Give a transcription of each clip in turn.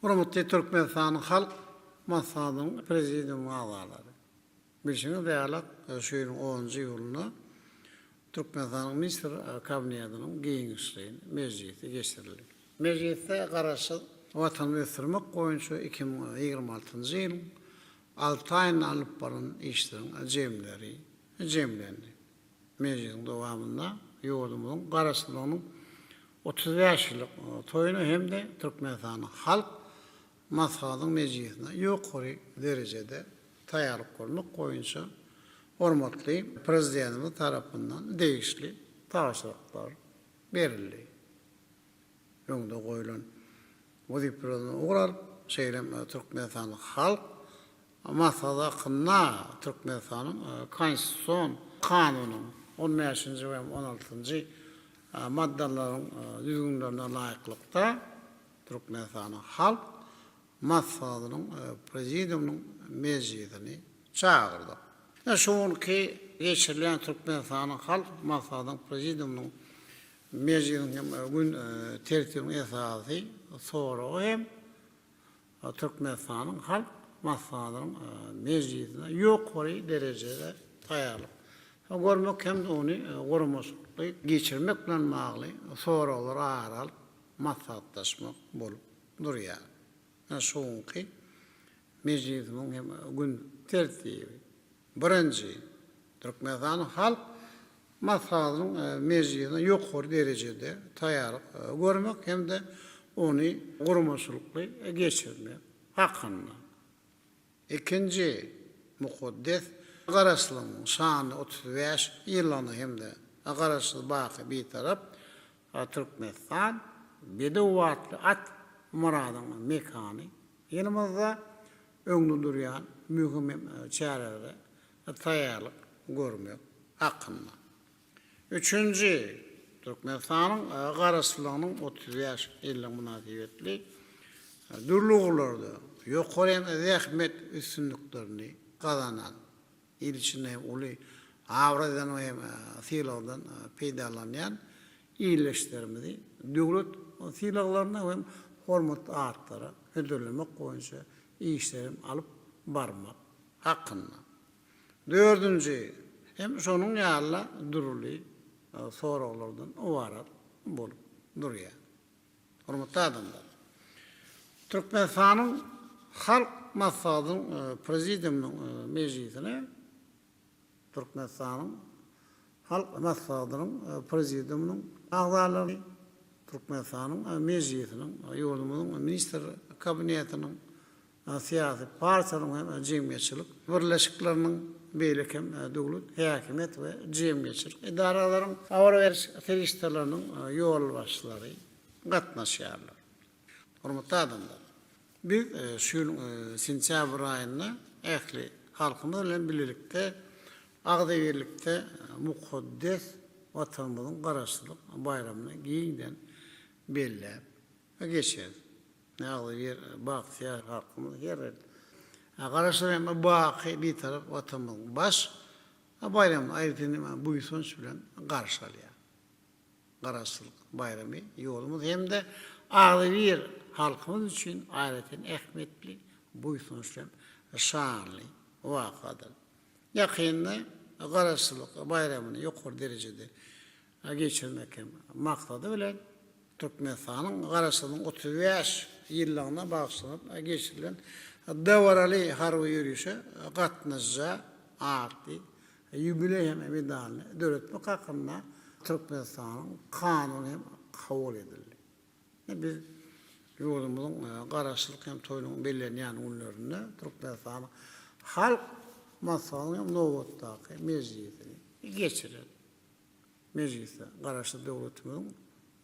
Hurmatly Türkmenistan halk maslahatynyň prezidium agzalary. Bilşiňiz däýäli şu ýylyň 10-njy ýylyna Türkmenistan ministr kabinetining giňişligini mejlisi geçirildi. Mejlisde garaşy watan ösürmek goýunça 2026-njy ýylyň 6 aýyny alyp baran işleriň jemlendi. Mejlisiň dowamında ýurdumyň garaşlygynyň 35 ýyllyk toýuny hemde Türkmenistan halk maslahatynyň mejlisine ýokary derejede taýýarlyk görmek goýunça hormatly prezidentimiz tarapyndan degişli taşdyrlar berildi. Ýöňde goýulan wazipalardan uğrar şeýlem Türkmenistan halk maslahata hakkında Türkmenistan'ın konstitusiyon kanunynyň 15-nji we 16-njy maddalaryň düzgünlerine laýyklykda Türkmenistan halk maslahatynyň prezidiumynyň mejlisini çağırdy. Şonki geçirilen Türkmenistan halk maslahatynyň prezidiumynyň mejlisiniň gün tertibine esasy soragy hem Türkmenistan halk maslahatynyň mejlisine ýokary derejede taýýarlyk. Görmek hem de onu gormasykly geçirmek bilen magly soralar aral maslahatlaşmak bolup durýar. Şonki mejlisiniň hem gün tertibi birinji Türkmenistan halk maslahatynyň mejlisine ýokary derejede taýýarlyk görmek hem de onu gormasykly geçirmek hakynda. İkinci mukaddes garaşlygyň şany 35 ýylyny hemde garaşly baky bir tarap Türkmenistan bedewatly at muradyň mekany ýanymyzda öňde durýan mühim çäreleri taýýarlyk görmek hakynda. Üçüncü Türkmenistanyň garaşlygynyň 35 ýylyň münasibetli durluglarda ýokary zähmet üstünliklerini gazanan ilçine uly awradan we silahdan peýdalanýan iýleşlerimizi döwlet silahlarına we hormat artlara ödüllemek goýunça işlerim alyp barmak hakynda. Dördüncü hem şonuň ýaly duruly soralardan owarat bolup durýar. Hormatly adamlar, Türkmenistanyň halk maslahatynyň prezidiumynyň mejlisine Türkmenistanyň halk maslahatynyň prezidiumynyň agzalary Türkmenistanyň mejlisiniň ýurdumyň ministr kabinetiniň siyasi partiýalaryň hem jemgyýetçilik birleşikleriniň beýlik hem döwlet häkimet we jemgyýetçilik idaralaryň awara beriş feriştalarynyň ýol başlary gatnaşýarlar. Hormatly adamlar, biz şu sentyabr aýynda ähli halkymyz bilen birlikde Agdebirlikde mukaddes watanymyzyň garaşlyk bayramyny giňden bellep geçer. Nähili bagtýar halkymyz ýerer. Garaşlyk baky bir tarap watanymyzyň baş bayram aýdyny buýsunç bilen garşalýar. Garaşlyk bayramy ýolumyz hemde Agderbir halkymyz üçin aýraten ähmetli buýsunçly şanly wakadyr. Ýakynda garaşlyk bayramyny ýokary derejede geçirmek hem maksady bilen Türkmenistanyň garaşlygynyň 35 ýyllygyna bagşlanyp geçirilen dawaraly harby ýürüşe gatnaşja arty ýubileyem medalyny döretmek hakynda Türkmenistanyň kanuny kabul edildi. Biz ýurdumyzyň garaşlyk hem toýunyň bellenýän günlerinde Türkmenistan halk maslahatynyň nowatdaky mejlisini geçirir. Mejlisde garaşly döwletimiň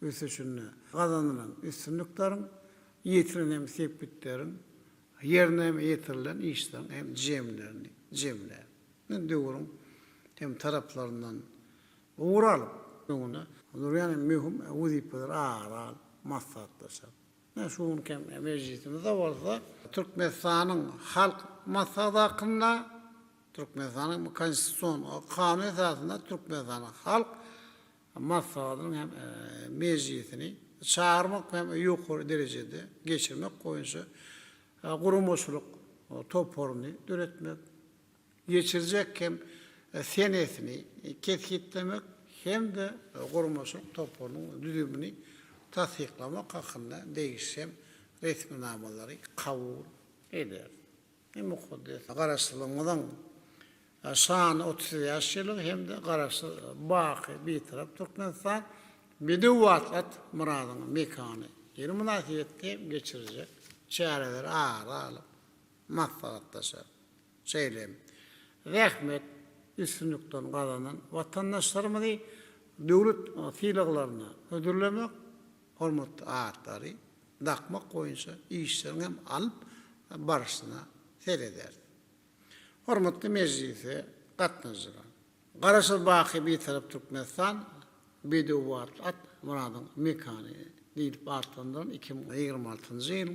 ösüşine gazanylan üstünlikleriň ýetirilen sepetlerin ýerine ýetirilen işlerin hem jemler. Döwrüm hem taraplaryndan uğralyp öňüne durýan mühim wazipalar aral maslahatlaşar. Şoň kem mejlisimizde bolsa Türkmenistanyň halk maslahaty hakynda Türkmenistanyň konstitusiýon kanuny esasında Türkmenistanyň halk maslahatynyň hem mejlisini çağırmak hem yukarı derecede geçirmek koyunca kurumuşluk toporunu üretmek, geçirecek hem senetini ketkitlemek hem de kurumuşluk toporunun düzümünü tasdiklamak hakkında değişen resminamaları kabul eder. Mukaddes karşılığından şan 30 yaşlılık hem de karşı bakı bir taraf Türkmenistan Bedevatlat muradının mekanı yeri münasebette geçirecek çareleri ağır alıp maslahatlaşa söyleyeyim. Rahmet üstünlükten kazanan vatandaşlarımızı devlet fiilaklarına ödüllemek, hormatlı ağıtları takmak koyunca işlerini hem alıp barışına seyreder. Hormatlı meclisi katlanıcılar. Karası bakı bir taraf Türkmenistan Bedevatlat muradının mekanı deyilip artından 2026 yıl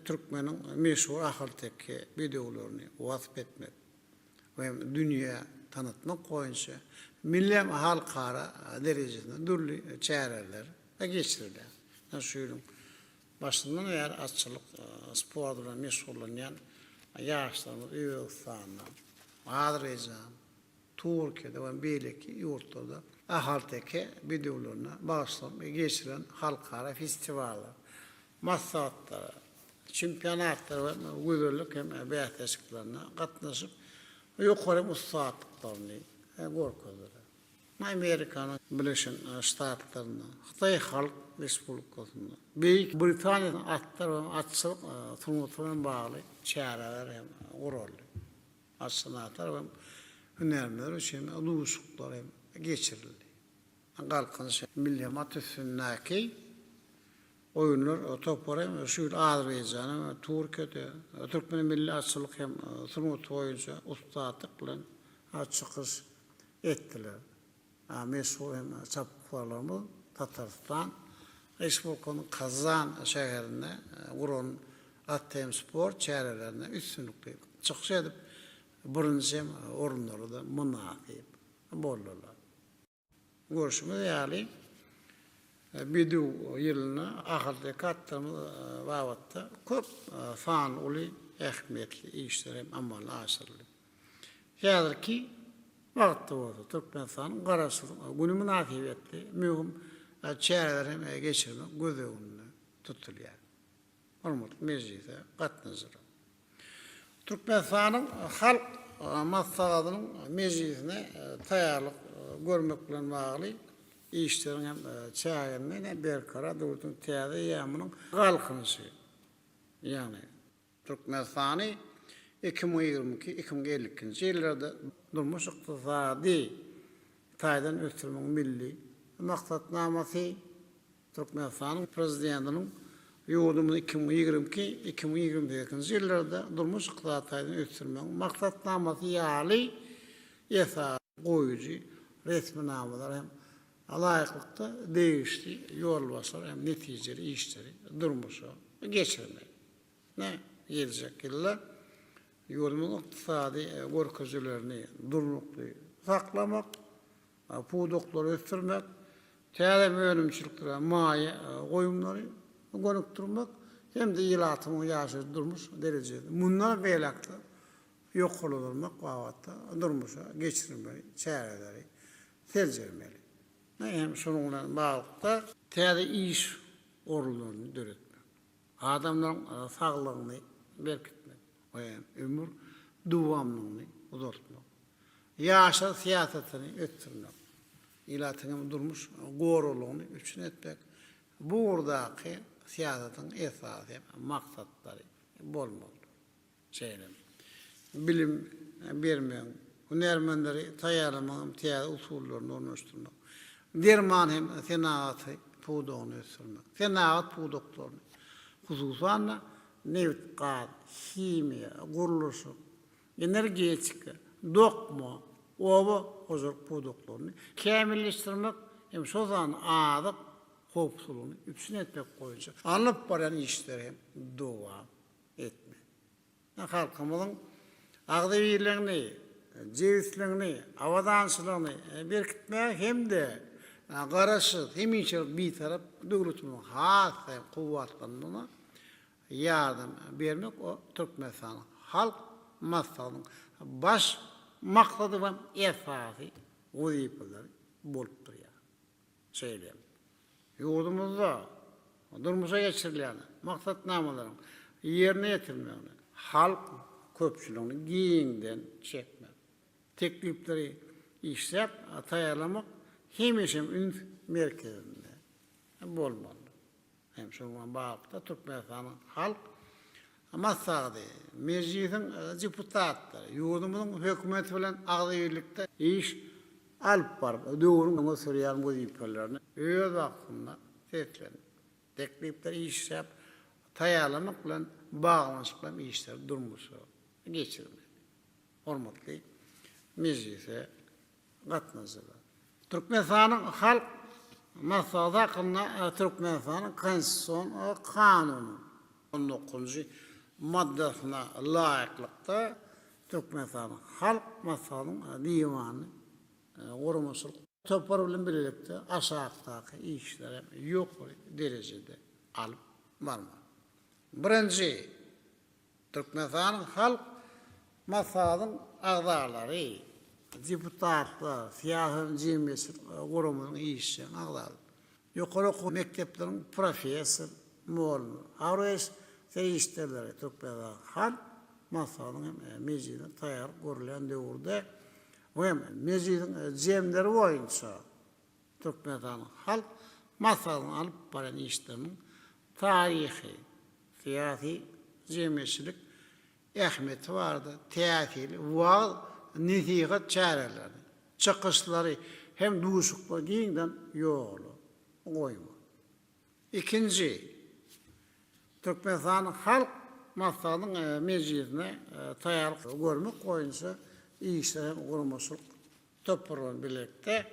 Türkmenin meşhur ahaldaki videolarını vasf etmek ve dünya tanıtmak koyunca milli halkara derecesinde türlü çareler geçirirler. Şöyle başından eğer açılık sporla meşgullanyan yaşlarımız Özbekistan'dan, Azerbaycan, Türkiye'de ve belki yurtlarda ahaldaki videolarına bağışlanıp geçiren halkara festivaller, maslahatlara, çempiyonatlar ve güzellik hem beyateşiklerine katlaşıp yukarı ustaatlıklarını görkezler. Amerika'nın Birleşik Ştatlarında, Xitay Halk Respublikasında, Büyük Britanya'nın atlar ve atçılık turnuvalarına bağlı çareler hem kuruldu. Sanatlar ve hünerler için ulusuklar hem geçirildi. Kalkınış milli matüsündeki oyunlar toplar hem şu Azerbaycan'ın Türkiye'de Türkmen milli atçılık hem turnuva oyuncu ustadıkla çıkış ettiler. Meşhur hem çapıklarımız Tatarstan Respublika'nın Kazan şehrinde kurulan at spor çarelerine üstünlükle çıkış edip birinci orunları da münakip boldular. Görüşümüz yani Bidu yılına ahırdaki attığımız vakitte çok fan ulu ehemmiyetli işler hem amal asırlı. Yadır ki vakitte oldu. Türkmenistan'ın karşılığı günü münasebetli mühim çareler hem geçirmek göz önünde tutuluyor. Hormatlı meclise katlanıcılar. Türkmenistan'ın halk maslahatının meclisine tayarlık görmekle bağlı işlerin hem çağırmayın hem berkara doğrultun tiyade yağmının kalkınışı. Yani Türkmenistan'ı 2022-2052 yıllarda durmuş iktisadi taydan ötürmenin milli maksatnaması Türkmenistan'ın prezidentinin yolumuz 2022-2028 yıllarda durmuş iktisadi taydan ötürmenin maksatnaması yali yasa koyucu resminamalar hem layıklıkta değişti, yol basar hem neticeli işleri durmuşa geçirmek. Ne gelecek yıllar? Yolumuz iktisadi görkezlerini durmuklu saklamak, pudokları ötürmek, teyze bölümçülüklere maya koyumları konukturmak hem de ilatımın yaşı durmuş derecede. Bunlar beylakta yok olurmak vavatta durmuşa geçirmeli, çareleri tercirmeli. Hem şununla bağlıkta teyze iş orullarını döretmek. Adamların sağlığını berkitmek. Ömür duvamlığını uzatmak. Yaşa siyasetini öttürmek. İlatının durmuş goruluğunu üçün etmek. Buradaki siyasetin esası maksatları bolmalı. Bilim vermeyen, hünermenleri tayarlamak, tiyade usullerini oluşturmak. Derman hem senaatı puduğunu öttürmek. Senaat pudoklarını. Hususan neft, gaz, kimya, kuruluşu, energetika, dokma, ova huzur pudoklarını kamilleştirmek hem sozan ağzıp kopsuluğunu üpsün etmek koyunca alıp varan işleri hem devam etmek. Halkımızın ağdaviylerini, cevislerini, avadançılığını berkitmeye hem de garaşsyz heminçe bir tarap döwletiň has kuvwatlanyna ýardam bermek o Türkmenistan halk maslahatynyň baş maksady we esasy wezipeleri bolup durýar. Söýleýän. Ýurdumyzda durmuşa geçirilen maksatnamalaryň ýerine ýetirmegini halk köpçüligini giňden çekmek. Teklipleri işlep taýýarlamak hemişem ün merkezinde bolmaly. Hem şoňa bagda Türkmenistanyň halk maslahaty, mejlisiň deputatlary, ýurdumyzyň hökümeti bilen agzyrlykda iş alyp baryp, döwrüň sürýän wezipelerini öz wagtynda seçlen. Teklipleri işlep taýýarlamak bilen baglanyş bilen işler durmuşa geçirmek. Hormatly mejlise gatnaşylar. Türkmenistanyň halk maslahaty hakynda Türkmenistanyň konstitusiýon kanuny 19-njy maddasyna laýyklykda Türkmenistanyň halk maslahatynyň diýwany gurumçylyk topar bilen birlikde aşagdaky işler ýokary derejede alyp barmak. Birinji Türkmenistanyň halk maslahatynyň agzalary, deputatlar, siýasy jemgyýet gurumynyň işçi agzalary, ýokary okuw mekdepleriň professor, muallim, awres serişderleri Türkmenistanyň halk maslahatynyň mejlisine taýýar görülen döwürde we mejlisiň jemleri boýunça Türkmenistanyň halk maslahatyny alyp baran işleriň taryhy, siýasy jemgyýetçilik ähmeti bardy, täsiri we netihat çäreleri, çykyşlary hem duşuklar giňden ýokly goýma. İkinji Türkmenistanyň halk maslahatynyň mejlisine taýýar görmek boýunça işler gurumçylyk topar birlikde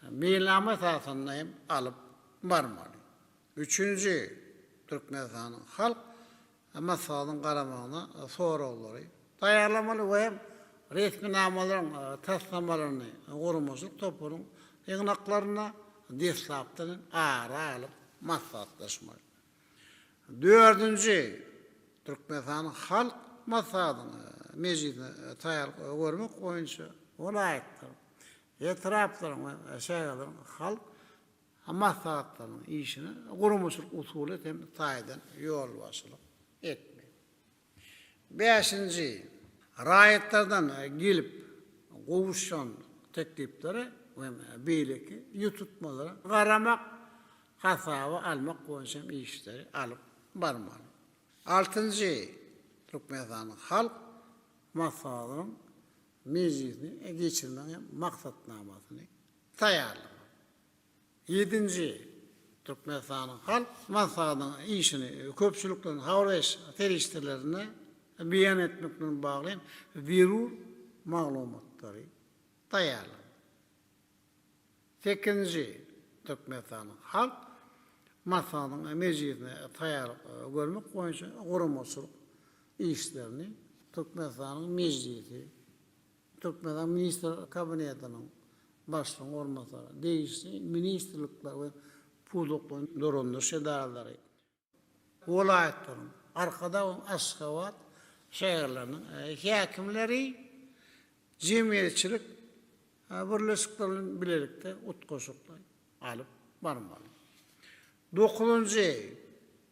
beýlame esasynda hem alyp barmaly. Üçüncü Türkmenistanyň halk maslahatynyň garamagyna soraglary taýýarlamaly we resminamalaryň taslamalaryny gurumçylyk toparyň ýygnaklaryna deslapdan ara alyp maslahatlaşmaly. Dördüncü Türkmenistanyň halk maslahatyny mejlisine taýýar görmek boýunça welaýetler, etraplaryň we şäherleriň halk maslahatlarynyň işini gurumçylyk usuly hem taýdan ýol başylyk etmek. Beşinji raýatlardan gelip gowuşan teklipleri we beýleki ýututmalary garamak, hasaby almak boýunça işleri alyp barmaly. Altynji Türkmenistanyň halk maslahatynyň mejlisine geçirmegi maksatnamasyny taýýarlamak. Yedinji Türkmenistanyň halk maslahatynyň işini köpçülikden hawreş terişlerine beýan etmek bilen bagly berur maglumatlary taýýarlamak. Sekinji Türkmenistanyň halk maslahatynyň mejlisine taýýar görmek boýunça gurumçylyk işlerini Türkmenistanyň mejlisi, Türkmenistan minister kabinetiniň başlygyny ornatary, değişli ministrlikler we puduklaryň dorandyş edaralary, welaýetlaryň, arkada we Aşgabat şäherleriniň häkimleri, jemgyýetçilik birleşikleri bilen birlikde utgaşyklar alyp barmaly. 9-njy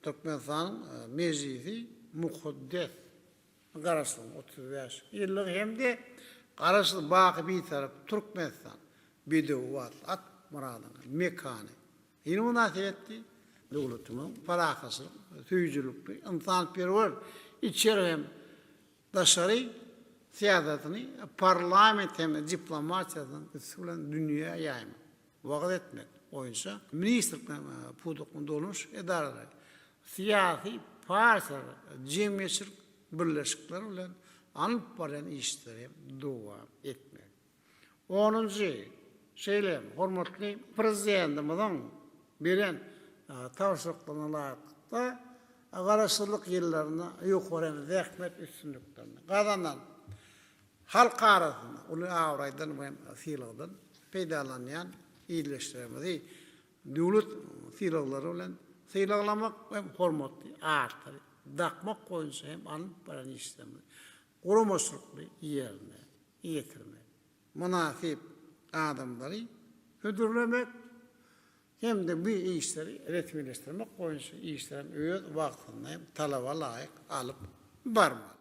Türkmenistanyň mejlisi mukaddes garaşly 35 ýyllyk hemde garaşly baky bir tarap Türkmenistan Bedowat ak muradyny mekany. Ýene münasibetli döwletiň parahasylyk, tüýjülükli, insanperwer içeri hem daşary siýasatyny parlament hem diplomatiýasyny usulen dünýä ýaymak, wagt etmek boýunça ministrlikden puduklaryň doluş edaralary, siýasy partiýalar, jemgyýetçilik birleşikleri bilen alyp baran işleri dowam etmek. 10-njy şeýle hormatly prezidentimiň beren tawşyryklaryna laýykda garaşsylyk ýyllaryna ýokary zähmet üstünliklerini gazanan halk arasynda uly awraýdan we fiilden peýdalanýan iyileştiremedi. Döwlet sylaglary bilen sylaklamak hem hormatly artdy. Dakmak goýunça hem alyp baran işlemdi. Guramaşykly ýerine ýetirmek. Münasip adamlary hödürlemek hem de bu işleri retmileştirmek goýunça işlerini öz wagtyny hem talaba laýyk alyp barmak.